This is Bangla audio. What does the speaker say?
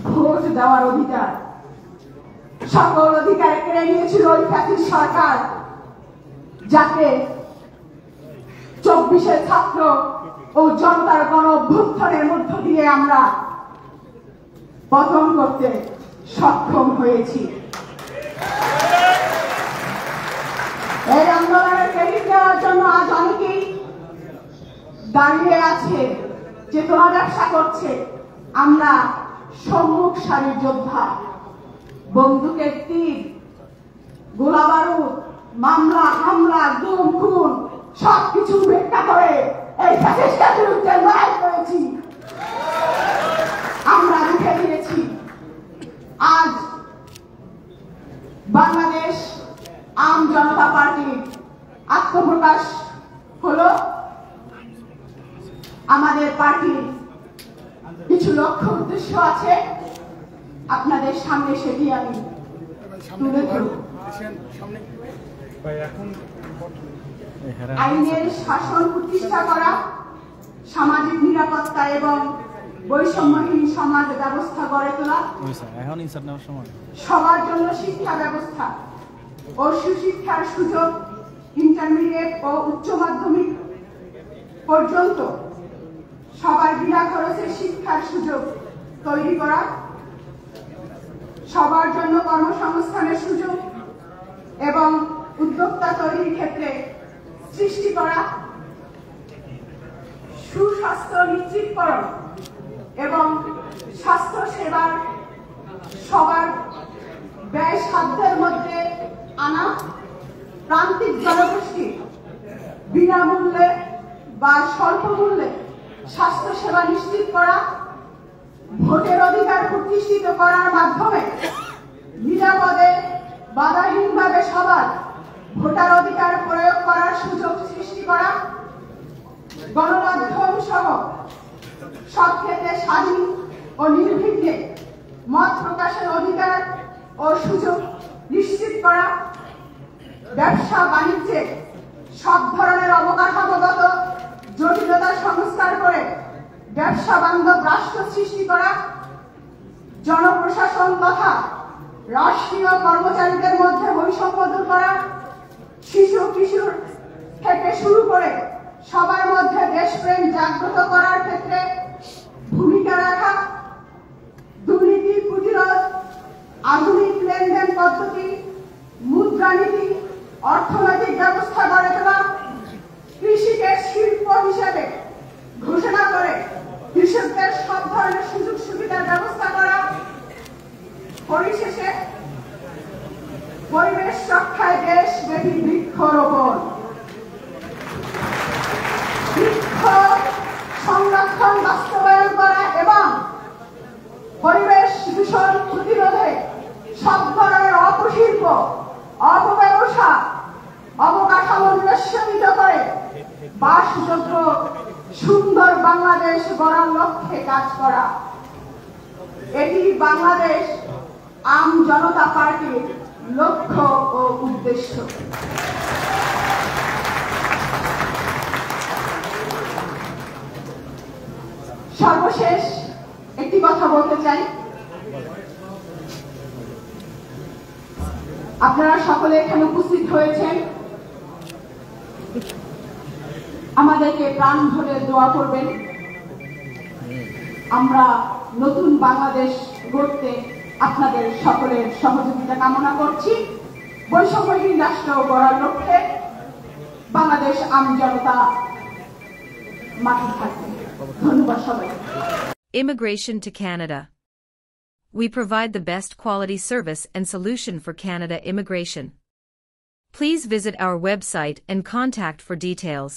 ভোট দেওয়ার অধিকার, সকল অধিকার কেড়ে নিয়েছিল ওই ফ্যাসিস্ট সরকার, যাকে 24-এর ছাত্র ও জনতার গণ অভ্যুত্থানের মধ্য দিয়ে আমরা পতন করতে সক্ষম হয়েছি। এই আন্দোলনের ক্রেডিট দেওয়ার জন্য আজ অনেকেই দাঁড়িয়ে আছে, চেতনা ব্যবসা করছে। আমরা সম্মুখ সারির যোদ্ধা, বন্দুকের তীর, গোলা বারুদ, মামলা হামলা, গুম খুন সবকিছু উপেক্ষা করে এই ফ্যাসিস্টের বিরুদ্ধে লড়াই করেছি, আমরা রুখে দিয়েছি। আজ বাংলাদেশ আম জনতা পার্টির আত্মপ্রকাশ হলো। আমাদের পার্টির কিছু লক্ষ্য উদ্দেশ্য আছে, আপনাদের সামনে সেটি আমি তুলে ধরব। আইনের শাসন প্রতিষ্ঠা করা, সামাজিক নিরাপত্তা এবং বৈষম্যহীন সমাজ ব্যবস্থা গড়ে তোলা, সবার জন্য শিক্ষা ব্যবস্থা ও সুশিক্ষার সুযোগ ইন্টারমিডিয়েট ও উচ্চ মাধ্যমিক পর্যন্ত সবার বিনা খরচে শিক্ষার সুযোগ তৈরি করা, সবার জন্য কর্মসংস্থানের সুযোগ এবং উদ্যোক্তা তৈরির ক্ষেত্রে সৃষ্টি করা, সুস্বাস্থ্য নিশ্চিতকরণ এবং স্বাস্থ্য সেবার সবার ব্যয় সাধ্যের মধ্যে আনা, প্রান্তিক জনগোষ্ঠী বিনামূল্যে বা স্বল্প মূল্যে স্বাস্থ্য সেবা নিশ্চিত করা, ভোটের অধিকার প্রতিষ্ঠিত করার মাধ্যমে নিরাপদে বাধাহীনভাবে সবার ভোটার অধিকার প্রয়োগ করার সুযোগ সৃষ্টি করা, গণমাধ্যম সহ সব ক্ষেত্রে স্বাধীন ও নির্বিঘ্নে মত প্রকাশের অধিকার ও সুযোগ নিশ্চিত করা, ব্যবসা বাণিজ্যে সব ধরনের অবকাঠামোগত জটিলতা সংস্কার করে ব্যবসা বান্ধব রাষ্ট্র সৃষ্টি করা, জনপ্রশাসন তথা রাষ্ট্রীয় কর্মচারীদের মধ্যে বৈষম্য দূর করা, শিশু কিশোর থেকে শুরু করে সবার মধ্যে দেশপ্রেম জাগ্রত করার ক্ষেত্রে ভূমিকা রাখা, দুর্নীতি প্রতিরোধ, আধুনিক লেনদেন পদ্ধতি, মুদ্রানীতি, অর্থনৈতিক ব্যবস্থা গড়ে তোলা, কৃষিকে শিল্প হিসেবে ঘোষণা করে কৃষকদের সব ধরনের সুযোগ সুবিধার ব্যবস্থা করা, পরিশেষে পরিবেশ রক্ষায় দেশব্যাপী বৃক্ষরোপণ, বৃক্ষ সংরক্ষণ বাস্তবায়ন করা এবং পরিবেশ দূষণ প্রতিরোধে সব ধরনের অপশিল্প, অপব্যবসা, অবকাঠামো নিরসিত করে বাসযোগ্য সুন্দর বাংলাদেশ গড়ার লক্ষ্যে কাজ করা। এটি বাংলাদেশ আম জনতা পার্টির লক্ষ্য ও উদ্দেশ্য। সর্বশেষ একটি কথা বলতে চাই, আপনারা সকলে এখানে উপস্থিত হয়েছেন, আমাদেরকে প্রাণ ভরে দোয়া করবেন। আমরা নতুন বাংলাদেশ গড়তে আপনাদের সকলের সহযোগিতা কামনা করছি। বৈষম্যহীন রাষ্ট্র গড়ার লক্ষ্যে বাংলাদেশ আম জনতা মাঠে থাকবে। ধন্যবাদ সবাই। Immigration to Canada. We provide the best quality service and solution for Canada immigration. Please visit our website and contact for details.